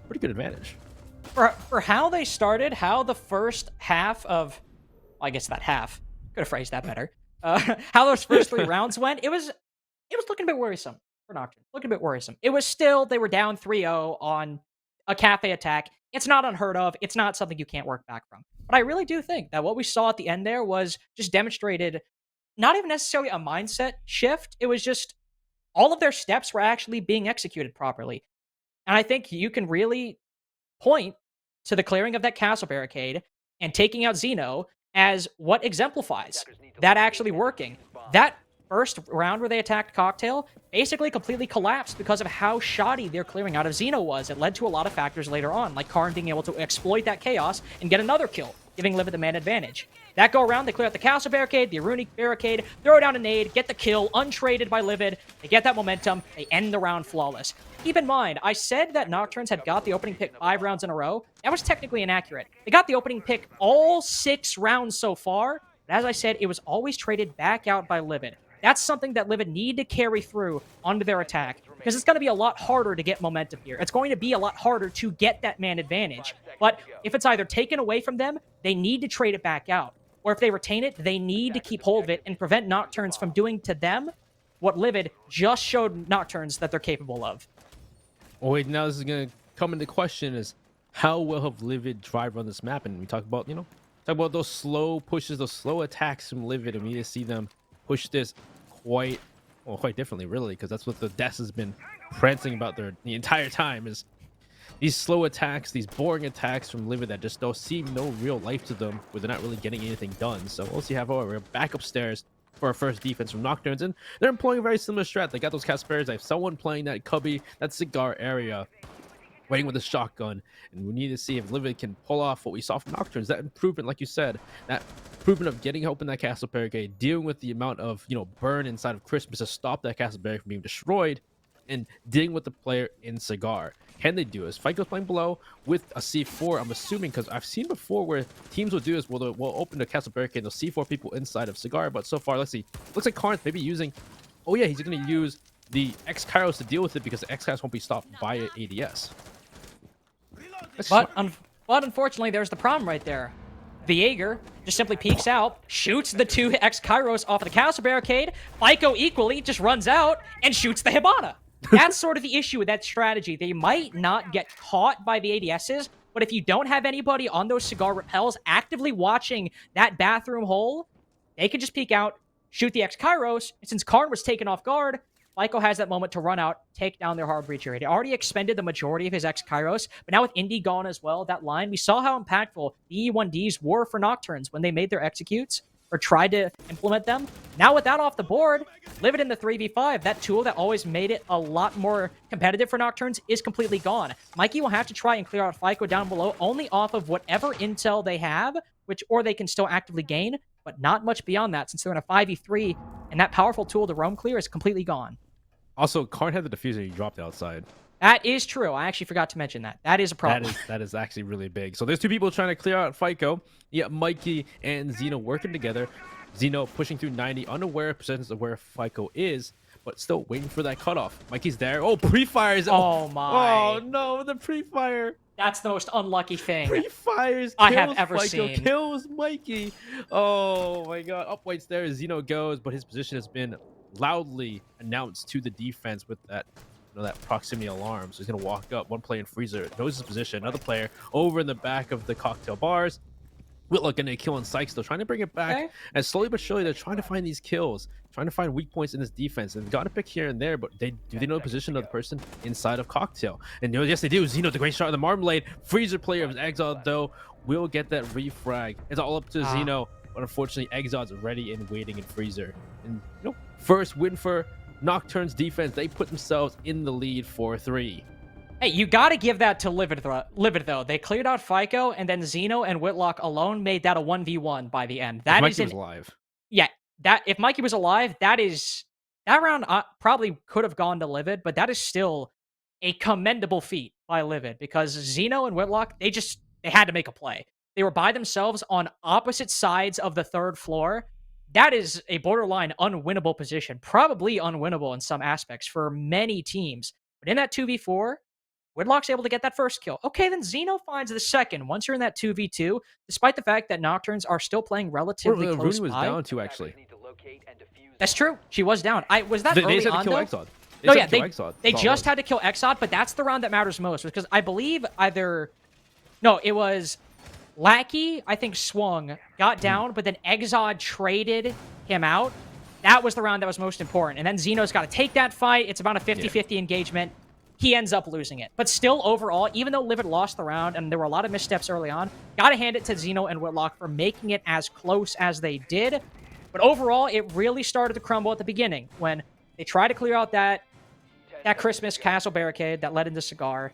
Speaker 2: pretty good advantage.
Speaker 1: For how they started, how the first half of... I guess that half. Could have phrased that better. How those first 3 rounds went, it was looking a bit worrisome for Nocturne. Looking a bit worrisome. It was still, they were down 3-0 on a Cafe attack. It's not unheard of. It's not something you can't work back from. But I really do think that what we saw at the end there was just demonstrated not even necessarily a mindset shift. It was just all of their steps were actually being executed properly. And I think you can really point to the clearing of that castle barricade and taking out Xeno as what exemplifies that actually working. That first round where they attacked Cocktail basically completely collapsed because of how shoddy their clearing out of Xeno was. It led to a lot of factors later on, like Karn being able to exploit that chaos and get another kill, giving LiViD the man advantage. That go around, they clear out the castle barricade, the Arunic barricade, throw down a nade, get the kill, untraded by LiViD. They get that momentum, they end the round flawless. Keep in mind, I said that Nocturnes had got the opening pick 5 rounds in a row. That was technically inaccurate. They got the opening pick all 6 rounds so far, but as I said, it was always traded back out by LiViD. That's something that LiViD need to carry through onto their attack, because it's going to be a lot harder to get momentum here. It's going to be a lot harder to get that man advantage. But if it's either taken away from them, they need to trade it back out. Or if they retain it, they need to keep hold of it and prevent Nocturnes from doing to them what LiViD just showed Nocturnes that they're capable of.
Speaker 2: Oh, wait, now this is going to come into question is how well have LiViD drive run this map? And we talk about, talk about those slow pushes, those slow attacks from LiViD, and we need to see them push this quite differently, really, because that's what the Des has been prancing about the entire time is these slow attacks, these boring attacks from LiViD that just don't seem no real life to them, where they're not really getting anything done. So we'll see how far we're back upstairs for our first defense from Nocturnes, and they're employing a very similar strat. They got those Casperas. They have someone playing that cubby, that cigar area, waiting with a shotgun, and we need to see if LiViD can pull off what we saw from Nocturnes. That improvement, like you said, that improvement of getting open that castle barricade, dealing with the amount of burn inside of Christmas to stop that castle barricade from being destroyed, and dealing with the player in cigar. Can they do this? FICO's playing below with a C4, I'm assuming, because I've seen before where teams will do this, where they'll open the castle barricade, they'll C4 people inside of Cigar, but so far, let's see. Looks like Karn's maybe using... Oh yeah, he's going to use the X-Kairos to deal with it because the X-Kairos won't be stopped by an ADS.
Speaker 1: But unfortunately, there's the problem right there. The Jaeger just simply peeks out, shoots the 2 X-Kairos off of the castle barricade. FICO equally just runs out and shoots the Hibana. That's sort of the issue with that strategy. They might not get caught by the ADSs, but if you don't have anybody on those Cigar repels actively watching that bathroom hole, they can just peek out, shoot the X-Kairos, and since Karn was taken off guard, FICO has that moment to run out, take down their hard breacher. He already expended the majority of his X-Kairos, but now with Indy gone as well, that line, we saw how impactful the E1Ds were for Nocturns when they made their executes or tried to implement them. Now with that off the board, LiViD in the 3v5, that tool that always made it a lot more competitive for Nocturns is completely gone. Mikey will have to try and clear out FICO down below only off of whatever intel they have, or they can still actively gain, but not much beyond that since they're in a 5v3, and that powerful tool to roam clear is completely gone.
Speaker 2: Also, Karn had the diffuser he dropped outside.
Speaker 1: That is true. I actually forgot to mention that. That is a problem.
Speaker 2: That is actually really big. So there's 2 people trying to clear out FICO. Yeah, Mikey and Zeno working together. Zeno pushing through 90, unaware of presence of where FICO is, but still waiting for that cutoff. Mikey's there. Oh, pre-fires.
Speaker 1: Oh my.
Speaker 2: Oh no, the pre-fire.
Speaker 1: That's the most unlucky thing
Speaker 2: Pre-fires
Speaker 1: I have ever
Speaker 2: FICO,
Speaker 1: seen.
Speaker 2: kills Mikey. Oh my god. Up waits there. Zeno goes, but his position has been loudly announced to the defense with that, that proximity alarm. So he's gonna walk up. One player in freezer knows his position. Another player over in the back of the cocktail bars. Whitlock getting a kill on Sykes, though, trying to bring it back. Okay. And slowly but surely, they're trying to find these kills, trying to find weak points in this defense. And they've got to pick here and there, but do they know the position of the person inside of Cocktail? And yes, they do. Zeno, the great shot of the Marmalade. Freezer player of Exiled, though, will get that refrag. It's all up to Zeno, but unfortunately, Exil's ready and waiting in Freezer. And, first win for Nocturne's defense. They put themselves in the lead 4-3.
Speaker 1: Hey, you got to give that to LiViD, though. They cleared out FICO, and then Zeno and Whitlock alone made that a 1v1 by the end. That
Speaker 2: Mikey was alive.
Speaker 1: Yeah, if Mikey was alive, that round probably could have gone to LiViD, but that is still a commendable feat by LiViD because Zeno and Whitlock, they had to make a play. They were by themselves on opposite sides of the 3rd floor. That is a borderline unwinnable position, probably unwinnable in some aspects for many teams. But in that 2v4, Whitlock's able to get that first kill. Okay, then Zeno finds the second. Once you're in that 2v2, despite the fact that Nocturns are still playing relatively close
Speaker 2: Rooney was
Speaker 1: by.
Speaker 2: down too, actually.
Speaker 1: That's true. She was down. Was that early on, though?
Speaker 2: Exod.
Speaker 1: No, yeah, they just had to kill Exod, but that's the round that matters most because I believe it was Lackey, I think, swung, got down, but then Exod traded him out. That was the round that was most important. And then Zeno's got to take that fight. It's about a 50-50 engagement. He ends up losing it. But still, overall, even though LiViD lost the round, and there were a lot of missteps early on, gotta hand it to Zeno and Whitlock for making it as close as they did. But overall, it really started to crumble at the beginning when they tried to clear out that Christmas castle barricade that led into Cigar.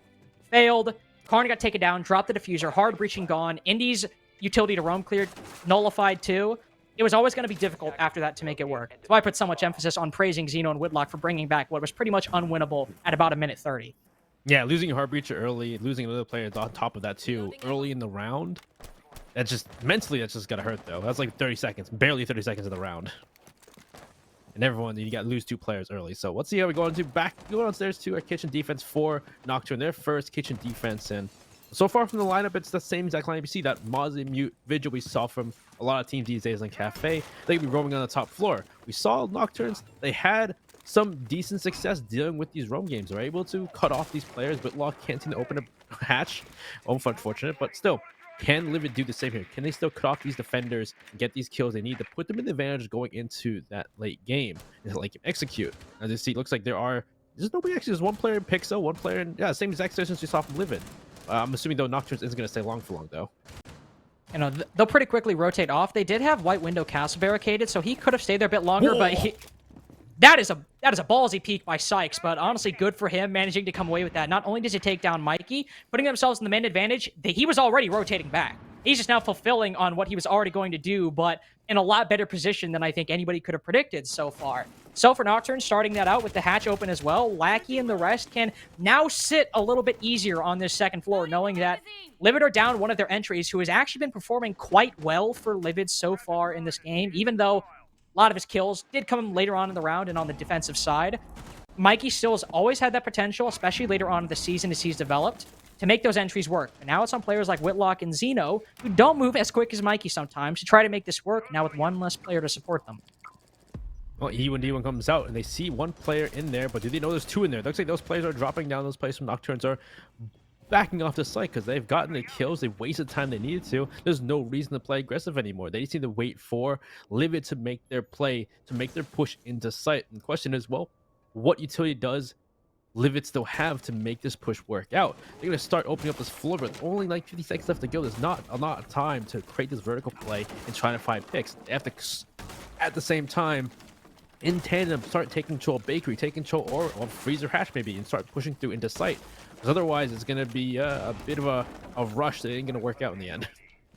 Speaker 1: Failed. Karn got taken down, dropped the diffuser, hard breaching gone. Indy's utility to roam cleared, nullified too. It was always going to be difficult after that to make it work. That's why I put so much emphasis on praising Zeno and Whitlock for bringing back what was pretty much unwinnable at about a minute 30.
Speaker 2: Yeah, losing a hard breacher early, losing another player on top of that too, early in the round. That's just, mentally, that's just got to hurt though. That's like 30 seconds, barely 30 seconds of the round. And everyone, you got to lose 2 players early. So let's see how we go downstairs to our kitchen defense for Nocturne, their first kitchen defense. And so far from the lineup, it's the same exact lineup. You see that Mozzie Mute Vigil we saw from a lot of teams these days in Cafe. They could be roaming on the top floor. We saw Nocturnes, they had some decent success dealing with these roam games. They're able to cut off these players. Whitlock can't seem to open a hatch. Unfortunate, but still, can LiViD do the same here? Can they still cut off these defenders and get these kills they need to put them in the advantage going into that late game and like execute? As you see, it looks like there's nobody actually. There's one player in Pixel, one player in same exact situations we saw from LiViD. I'm assuming though Nocturnes isn't going to stay long for long though. You know,
Speaker 1: they'll pretty quickly rotate off. They did have White Window Castle barricaded, so he could have stayed there a bit longer. Whoa. But that is a ballsy peek by Sykes. But honestly, good for him managing to come away with that. Not only does he take down Mikey, putting themselves in the main advantage, he was already rotating back. He's just now fulfilling on what he was already going to do, but in a lot better position than I think anybody could have predicted so far. So for Nocturne, starting that out with the hatch open as well, Lackey and the rest can now sit a little bit easier on this second floor, knowing that LiViD are down one of their entries, who has actually been performing quite well for LiViD so far in this game, even though a lot of his kills did come later on in the round and on the defensive side. Mikey still has always had that potential, especially later on in the season as he's developed, to make those entries work. But now it's on players like Whitlock and Zeno, who don't move as quick as Mikey sometimes, to try to make this work, now with one less player to support them.
Speaker 2: Well, E1D1 comes out, and they see one player in there, but do they know there's two in there? It looks like those players are dropping down. Those players from Nocturnes are backing off the site because they've gotten the kills. They've wasted time they needed to. There's no reason to play aggressive anymore. They just need to wait for LiViD to make their play, to make their push into site. And the question is, well, what utility does LiViD still have to make this push work out? They're going to start opening up this floor, but only like 50 seconds left to go. There's not a lot of time to create this vertical play and try to find picks. They have to, at the same time, in tandem, start taking control of bakery, take control or freezer hatch maybe, and start pushing through into site. Because otherwise, it's going to be a bit of a rush that ain't going to work out in the end.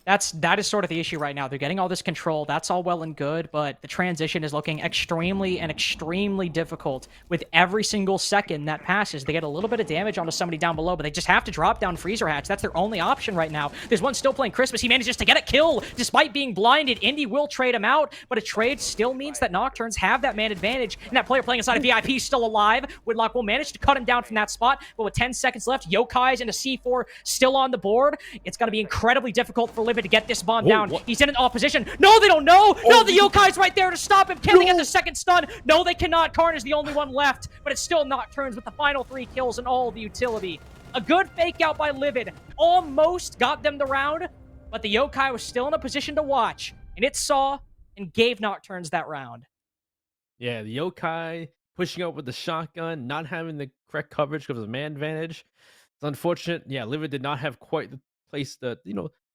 Speaker 1: That is sort of the issue right now. They're getting all this control. That's all well and good, but the transition is looking extremely difficult with every single second that passes. They get a little bit of damage onto somebody down below, but they just have to drop down freezer hatch. That's their only option right now. There's one still playing Christmas. He manages to get a kill despite being blinded. Indy will trade him out, but a trade still means that Nocturnes have that man advantage, and that player playing inside of VIP is still alive. Whitlock will manage to cut him down from that spot, but with 10 seconds left, Yokai's and a C4 still on the board. It's going to be incredibly difficult for LiViD to get this bomb down.
Speaker 2: What?
Speaker 1: He's in an opposition. No, they don't know. No, the Yokai's right there to stop him. Can they get the second stun? No, they cannot. Karn is the only one left, but it's still Nocturnes with the final 3 kills and all the utility. A good fake out by LiViD almost got them the round, but the Yokai was still in a position to watch, and it saw and gave Nocturnes that round.
Speaker 2: Yeah, the Yokai pushing up with the shotgun, not having the correct coverage because of the man advantage. It's unfortunate. Yeah, LiViD did not have quite the place that,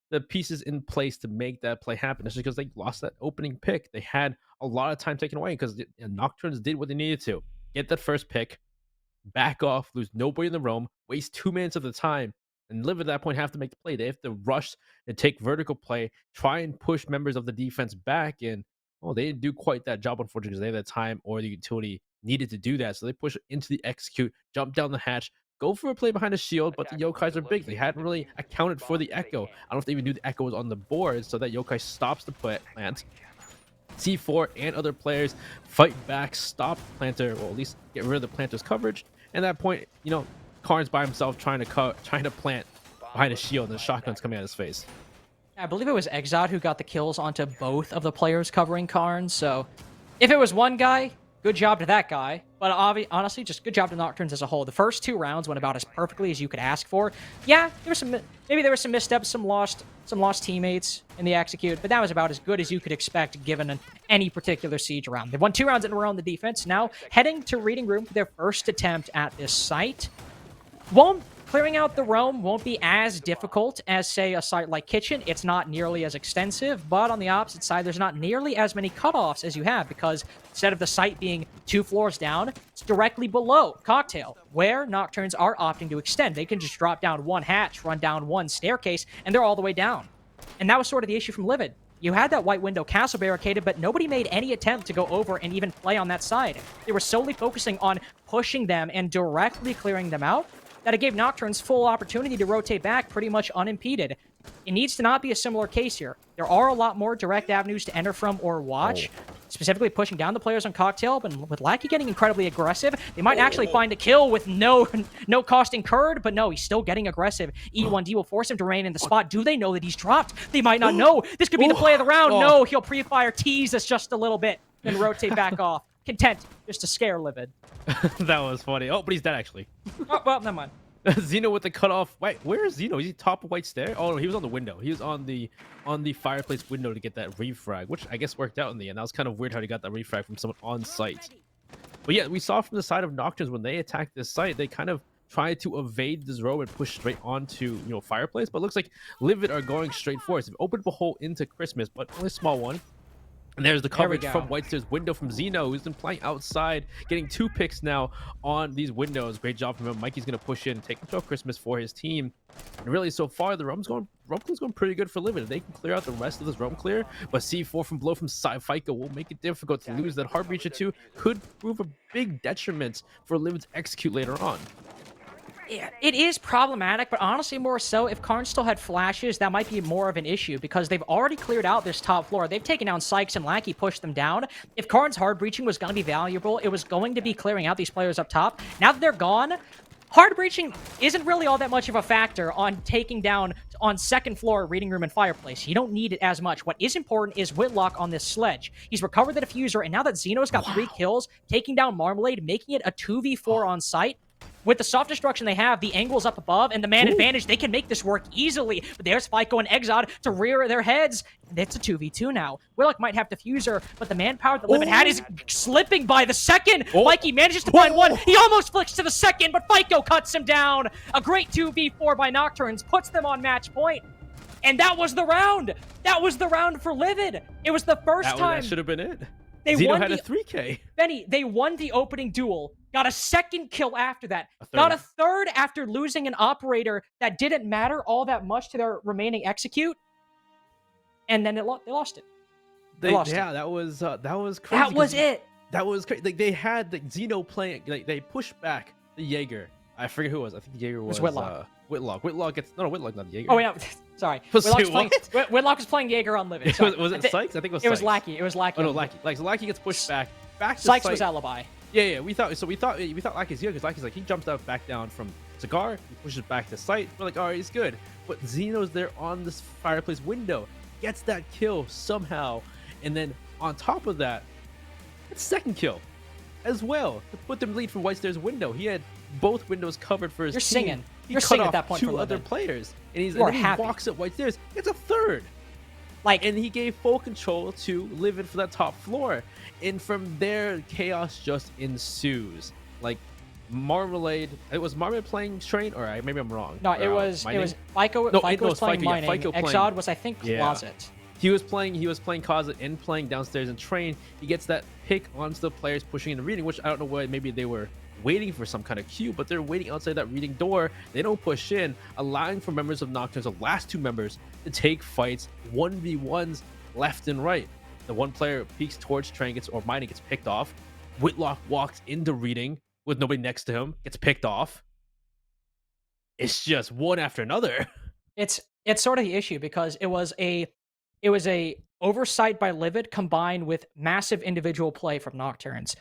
Speaker 2: the pieces in place to make that play happen. It's just because they lost that opening pick. They had a lot of time taken away because Nocturnes did what they needed to. Get that first pick, back off, lose nobody in the roam, waste 2 minutes of the time, and LiViD at that point have to make the play. They have to rush and take vertical play, try and push members of the defense back, and they didn't do quite that job, unfortunately, because they had the time or the utility needed to do that. So they push into the execute, jump down the hatch, go for a play behind the shield, but the Yokais are big. They hadn't really accounted for the echo. I don't know if they even knew the echo was on the board, so that Yokai stops the plant. C4 and other players fight back, stop planter, or at least get rid of the planter's coverage. And at that point, Karn's by himself trying to plant behind a shield, and the shotgun's coming out of his face.
Speaker 1: I believe it was Exod who got the kills onto both of the players covering Karn, so if it was one guy, good job to that guy, but honestly, just good job to Nocturnes as a whole. The first 2 rounds went about as perfectly as you could ask for. Yeah, maybe there were some missteps, some lost teammates in the execute, but that was about as good as you could expect given any particular siege round. They won 2 rounds in a row on the defense. Now heading to Reading Room for their first attempt at this site. Clearing out the roam won't be as difficult as, say, a site like Kitchen. It's not nearly as extensive, but on the opposite side, there's not nearly as many cutoffs as you have, because instead of the site being 2 floors down, it's directly below Cocktail, where Nocturnes are opting to extend. They can just drop down 1 hatch, run down 1 staircase, and they're all the way down. And that was sort of the issue from LiViD. You had that white window castle barricaded, but nobody made any attempt to go over and even play on that side. They were solely focusing on pushing them and directly clearing them out, that it gave Nocturnes full opportunity to rotate back pretty much unimpeded. It needs to not be a similar case here. There are a lot more direct avenues to enter from or watch, specifically pushing down the players on Cocktail, but with Lackey getting incredibly aggressive, they might actually find a kill with no cost incurred, but no, he's still getting aggressive. E1D will force him to remain in the spot. Do they know that he's dropped? They might not know. This could be the play of the round. No, he'll pre-fire, tease us just a little bit, then rotate back off. Content just to scare LiViD.
Speaker 2: That was funny. Oh, but he's dead, actually.
Speaker 1: Oh, well, never mind.
Speaker 2: Zeno with the cutoff. Wait, where is Zeno? Is he top of white stair? Oh no, he was on the window. He was on the fireplace window to get that refrag, which I guess worked out in the end. That was kind of weird how he got that refrag from someone on site. But yeah, we saw from the side of Nocturnes when they attacked this site, they kind of tried to evade this row and push straight onto fireplace. But it looks like LiViD are going straight for it. They've opened up a hole into Christmas, but only a small one. And there's the
Speaker 1: There we
Speaker 2: coverage from
Speaker 1: go.
Speaker 2: White Stairs window from Zeno, who's been playing outside, getting 2 picks now on these windows. Great job from him. Mikey's going to push in, take control of Christmas for his team. And really, so far, the roam clear's going pretty good for LiViD. They can clear out the rest of this roam clear, but C4 from below from FICO will make it difficult to lose that. Heart Breacher 2 could prove a big detriment for LiViD's execute later on.
Speaker 1: Yeah, it is problematic, but honestly, more so, if Karn still had flashes, that might be more of an issue, because they've already cleared out this top floor. They've taken down Sykes and Lackey, pushed them down. If Karn's hard breaching was going to be valuable, it was going to be clearing out these players up top. Now that they're gone, hard breaching isn't really all that much of a factor on taking down on second floor, reading room, and fireplace. You don't need it as much. What is important is Whitlock on this sledge. He's recovered the diffuser, and now that Zeno's got 3 kills, taking down Marmalade, making it a 2v4 on site. With the soft destruction they have, the angle's up above, and the man advantage, they can make this work easily. But there's FICO and Exod to rear their heads. And it's a 2v2 now. Whitlock might have diffuser, but the manpower that LiViD had is slipping by the second. Mikey manages to find one. He almost flicks to the second, but FICO cuts him down. A great 2v4 by Nokturns puts them on match point. And that was the round. That was the round for LiViD. It was the first time.
Speaker 2: That should have been it.
Speaker 1: They
Speaker 2: Zeno
Speaker 1: won
Speaker 2: had a 3K.
Speaker 1: Benny, they won the opening duel, got a second kill after that, got a third after losing an operator that didn't matter all that much to their remaining execute, and then they lost it. They lost it.
Speaker 2: That was crazy.
Speaker 1: That was it.
Speaker 2: That was crazy. Like, they had the Zeno playing. Like, they pushed back the Jaeger. I forget who it was. I think the Jaeger was
Speaker 1: Whitlock.
Speaker 2: Whitlock. Whitlock gets Whitlock, not the Jaeger.
Speaker 1: Oh yeah, sorry. Whitlock was playing Jaeger on LiViD.
Speaker 2: Was it Sykes? I think it was.
Speaker 1: It was Lackey. It was Lackey.
Speaker 2: Oh no, Lackey. Like, so Lackey gets pushed back to
Speaker 1: Sykes
Speaker 2: site.
Speaker 1: was alibi.
Speaker 2: Yeah. We thought Lackey's good because Lackey's like, he jumps out back down from Cigar, he pushes back to site. We're like, all right, he's good. But Zeno's there on this fireplace window, gets that kill somehow, and then on top of that, it's second kill as well to put them lead from White Stairs window. He had both windows covered for his
Speaker 1: You're
Speaker 2: team.
Speaker 1: singing.
Speaker 2: You're
Speaker 1: singing at that point.
Speaker 2: 2 other players, and he walks up White Stairs. It's a third. And he gave full control to LiViD for that top floor, and from there, chaos just ensues. Like, Marmalade, it was Marmalade playing Train, or maybe I'm wrong.
Speaker 1: No, it was FICO.
Speaker 2: No,
Speaker 1: FICO was playing mining.
Speaker 2: FICO
Speaker 1: Exod was, I think, Closet.
Speaker 2: He was playing Closet and playing downstairs and Train. He gets that pick onto the players pushing in the reading, which I don't know why. Maybe they were waiting for some kind of cue, but they're waiting outside that reading door. They don't push in, allowing for members of Nocturnes, the last 2 members, to take fights 1v1s left and right. The one player peeks towards Train or mining, gets picked off. Whitlock walks into reading with nobody next to him, gets picked off. It's just one after another.
Speaker 1: It's sort of the issue, because it was a oversight by LiViD combined with massive individual play from Nocturnes.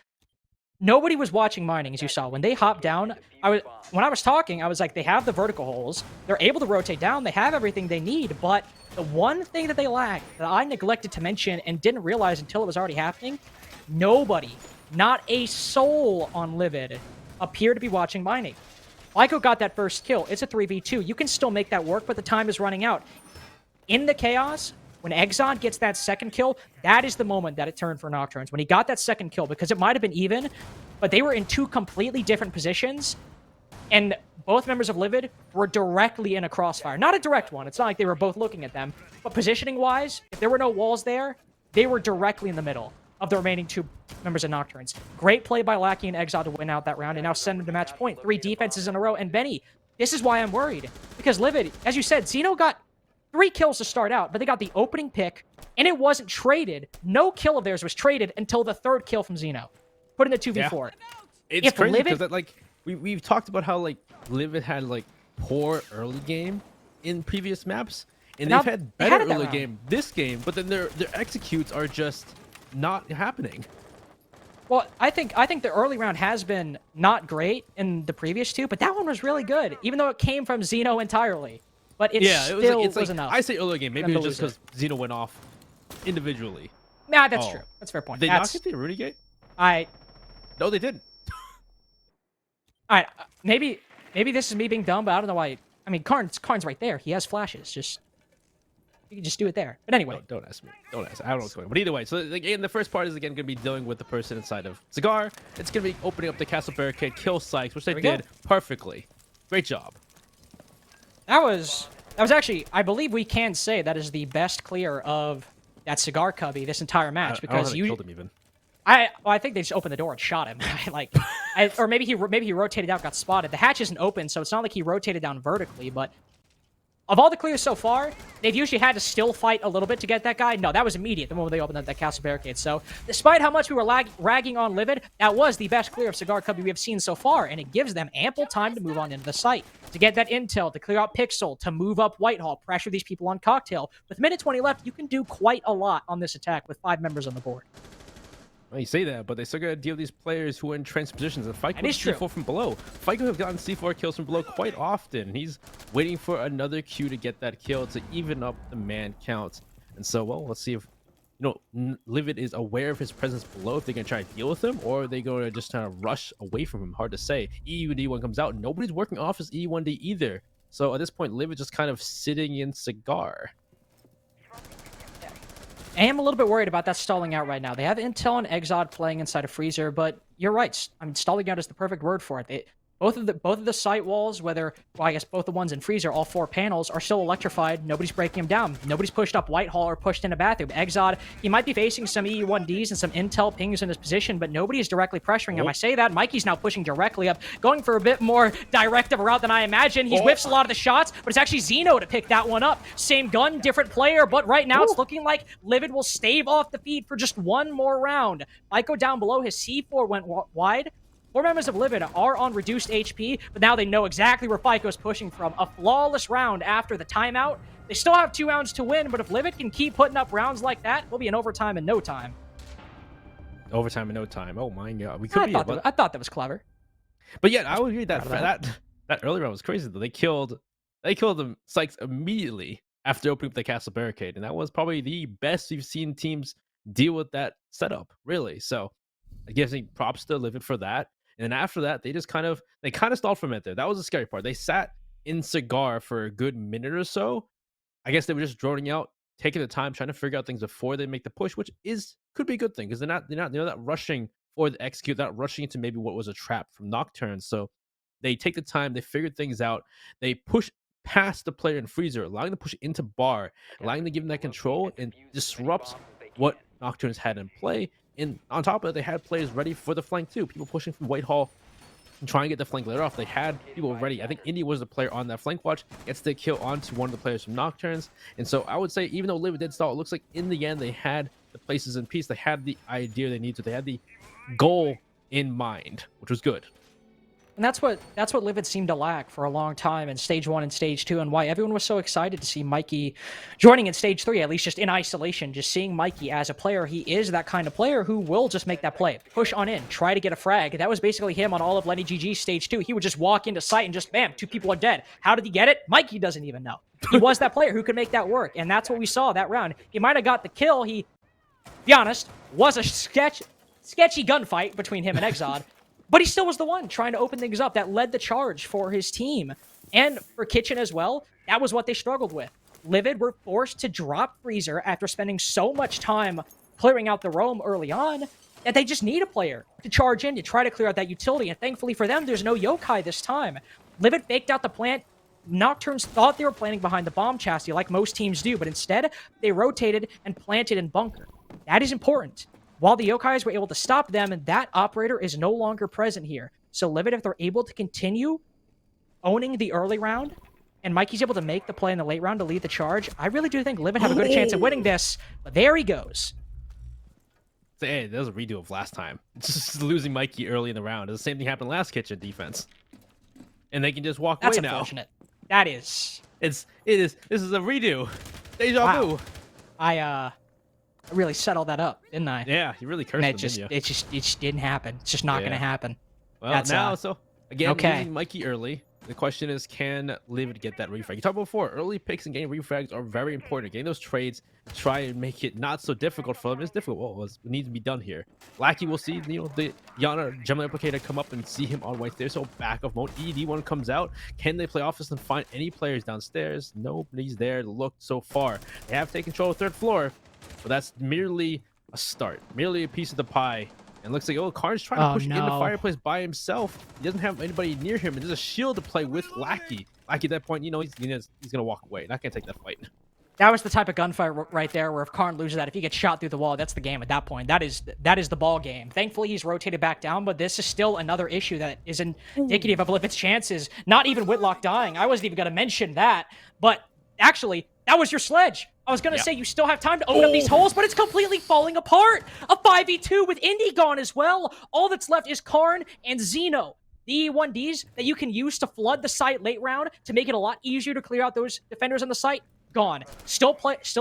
Speaker 1: Nobody was watching mining, as you saw. When they hopped down, when I was talking, I was like, they have the vertical holes. They're able to rotate down. They have everything they need. But the one thing that they lack, that I neglected to mention and didn't realize until it was already happening, nobody, not a soul on LiViD, appeared to be watching mining. FICO got that first kill. It's a 3v2. You can still make that work, but the time is running out. In the chaos, when Exod gets that second kill, that is the moment that it turned for Nocturnes. When he got that second kill, because it might have been even, but they were in 2 completely different positions, and both members of LiViD were directly in a crossfire. Not a direct one. It's not like they were both looking at them. But positioning-wise, if there were no walls there, they were directly in the middle of the remaining 2 members of Nocturnes. Great play by Lackey and Exod to win out that round and now send them to match point. 3 defenses in a row. And Benny, this is why I'm worried. Because LiViD, as you said, Zeno got 3 kills to start out, but they got the opening pick, and it wasn't traded. No kill of theirs was traded until the 3rd kill from Zeno. Put in a 2v4.
Speaker 2: It's crazy because like we've talked about how like LiViD had like poor early game in previous maps, and they've had better early game this game, but then their executes are just not happening.
Speaker 1: Well, I think the early round has been not great in the previous 2, but that one was really good, even though it came from Zeno entirely. But it was enough.
Speaker 2: I say early game. Maybe it was just because Zeno went off individually.
Speaker 1: Nah, that's true. That's a fair point.
Speaker 2: Did they not get the Rooney gate? No, they didn't.
Speaker 1: All right, maybe this is me being dumb, but I don't know why. I mean, Karn's right there. He has flashes. You can just do it there. But anyway.
Speaker 2: Don't ask me. Don't ask. I don't know what's going on. But either way, so again, the first part is again going to be dealing with the person inside of Cigar. It's going to be opening up the castle barricade, kill Sykes, which they did perfectly. Great job. That
Speaker 1: was actually, I believe we can say that is the best clear of that cigar cubby this entire match
Speaker 2: I don't know how
Speaker 1: because
Speaker 2: they
Speaker 1: you.
Speaker 2: killed him even.
Speaker 1: I think they just opened the door and shot him. Or maybe he rotated out, got spotted. The hatch isn't open, so it's not like he rotated down vertically. But of all the clears so far, they've usually had to still fight a little bit to get that guy. No, that was immediate the moment they opened that castle barricade. So despite how much we were ragging on LiViD, that was the best clear of Cigar Cubby we have seen so far, and it gives them ample time to move on into the site, to get that intel, to clear out Pixel, to move up Whitehall, pressure these people on Cocktail. With minute 20 left, you can do quite a lot on this attack with 5 members on the board.
Speaker 2: Well, you say that, but they still got to deal with these players who are in entrenched positions. And FICO with C4 from below. FICO have gotten C4 kills from below quite often. He's waiting for another Q to get that kill to even up the man count. And so, well, let's see if LiViD is aware of his presence below, if they're going to try to deal with him, or are they going to just kind of rush away from him. Hard to say. EUD1 comes out. Nobody's working off his E1D either. So at this point, LiViD just kind of sitting in Cigar.
Speaker 1: I am a little bit worried about that stalling out right now. They have Intel and Exod playing inside a freezer, but you're right. I mean, stalling out is the perfect word for it. Both of the site walls, I guess both the ones in freezer, all 4 panels, are still electrified. Nobody's breaking them down. Nobody's pushed up Whitehall or pushed into bathroom. Exod, he might be facing some EU1Ds and some Intel pings in his position, but nobody is directly pressuring him. I say that. Mikey's now pushing directly up, going for a bit more direct of a route than I imagined. He whiffs a lot of the shots, but it's actually Zeno to pick that one up. Same gun, different player, but right now it's looking like LiViD will stave off the feed for just one more round. FICO down below, his C4 went wide. 4 members of LiViD are on reduced HP, but now they know exactly where FICO's pushing from. A flawless round after the timeout. They still have 2 rounds to win, but if LiViD can keep putting up rounds like that, we'll be in overtime in no time.
Speaker 2: Overtime in no time. Oh my god.
Speaker 1: I thought that was clever.
Speaker 2: But yeah, I would agree that early round was crazy though. They killed them Sykes immediately after opening up the castle barricade, and that was probably the best we've seen teams deal with that setup, really. So I guess props to LiViD for that. And then after that, they kind of stalled for a minute there. That was the scary part. They sat in Cigar for a good minute or so. I guess they were just droning out, taking the time, trying to figure out things before they make the push, which could be a good thing because they're not rushing for the execute, not rushing into maybe what was a trap from Nocturnes. So they take the time, they figure things out, they push past the player in freezer, allowing them to push into bar, allowing them to give them that control and disrupt what Nocturnes had in play. And on top of it, they had players ready for the flank too. People pushing from Whitehall and trying to get the flank later off. They had people ready. I think Indy was the player on that flank watch, gets the kill onto one of the players from Nocturnes. And so I would say, even though LiViD did stall, it looks like in the end they had the places in peace. They had the idea they needed to. They had the goal in mind, which was good.
Speaker 1: And that's what LiViD seemed to lack for a long time in Stage 1 and Stage 2, and why everyone was so excited to see Mikey joining in Stage 3, at least just in isolation, just seeing Mikey as a player. He is that kind of player who will just make that play, push on in, try to get a frag. That was basically him on all of Lenny GG's Stage 2. He would just walk into sight and just, bam, 2 people are dead. How did he get it? Mikey doesn't even know. He was that player who could make that work, and that's what we saw that round. He might have got the kill. He, be honest, was a sketchy gunfight between him and Exod. But he still was the one trying to open things up that led the charge for his team. And for Kitchen as well, that was what they struggled with. LiViD were forced to drop Freezer after spending so much time clearing out the roam early on that they just need a player to charge in to try to clear out that utility. And thankfully for them, there's no yokai this time. LiViD faked out the plant. Nocturnes thought they were planning behind the bomb chassis like most teams do, but instead they rotated and planted in bunker. That is important. While the Yokais were able to stop them, and that operator is no longer present here. So LiViD, if they're able to continue owning the early round, and Mikey's able to make the play in the late round to lead the charge, I really do think LiViD have a good chance at winning this. But there he goes.
Speaker 2: So, hey, that was a redo of last time. Just losing Mikey early in the round. The same thing happened last Kitchen defense. And they can just walk away now.
Speaker 1: That's unfortunate. That is.
Speaker 2: It is. This is a redo. Deja vu.
Speaker 1: I really settled that up, didn't I?
Speaker 2: Yeah, you really cursed
Speaker 1: and
Speaker 2: them, didn't you?
Speaker 1: It just didn't happen. It's just not going to happen.
Speaker 2: Well, now, so again, losing Mikey early. The question is, can LiViD get that refrag? You talked about before, early picks and getting refrags are very important. Getting those trades, try and make it not so difficult for them. It's difficult. Well, it needs to be done here. Lackey will see, the Yana Gemini Replicator come up and see him on white stairs. So back of mode. ED1 comes out. Can they play office and find any players downstairs? Nobody's there to look so far. They have taken control of the 3rd floor, but that's merely a start, merely a piece of the pie. And looks like, Karn's trying to push in the fireplace by himself. He doesn't have anybody near him, and there's a shield to play with Lackey. Lackey at that point, he's gonna walk away. Not gonna take that fight.
Speaker 1: That was the type of gunfight right there where if Karn loses that, if he gets shot through the wall, that's the game at that point. That is the ball game. Thankfully, he's rotated back down, but this is still another issue that is indicative of LiViD's chances. Not even Whitlock dying. I wasn't even going to mention that, but actually, that was your sledge. I was going to say you still have time to open up these holes, but it's completely falling apart. A 5v2 with Indy gone as well. All that's left is Karn and Xeno. The E1Ds that you can use to flood the site late round to make it a lot easier to clear out those defenders on the site, gone. Still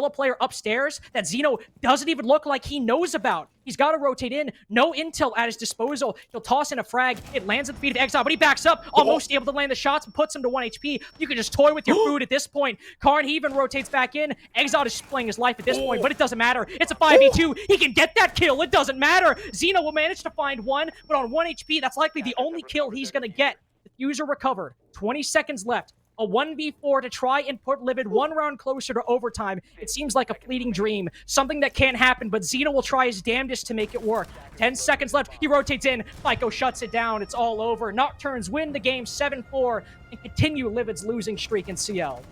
Speaker 1: a player upstairs that Xeno doesn't even look like he knows about. He's got to rotate in. No intel at his disposal. He'll toss in a frag. It lands at the feet of Exile, but he backs up, almost able to land the shots and puts him to 1 HP. You can just toy with your food at this point. Karn, he even rotates back in. Exile is playing his life at this point, but it doesn't matter. It's a 5v2. He can get that kill. It doesn't matter. Xeno will manage to find one, but on 1 HP, that's likely the only kill he's going to get. The Diffuser recovered. 20 seconds left. A 1v4 to try and put LiViD 1 round closer to overtime. It seems like a fleeting dream. Something that can't happen, but Xeno will try his damnedest to make it work. 10 seconds left. He rotates in. FICO shuts it down. It's all over. Nocturns win the game 7-4 and continue LiViD's losing streak in CL.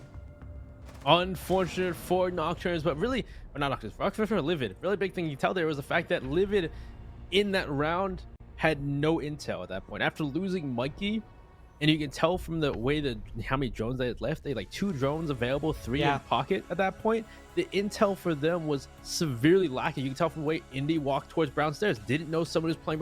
Speaker 2: Unfortunate for Nocturns, but really, or not Nocturns, for LiViD. Really big thing you tell there was the fact that LiViD in that round had no intel at that point. After losing Mikey, and you can tell from the way how many drones they had left, they had like 2 drones available, 3 in pocket at that point. The intel for them was severely lacking. You can tell from the way Indy walked towards Brown Stairs. Didn't know someone was playing Brown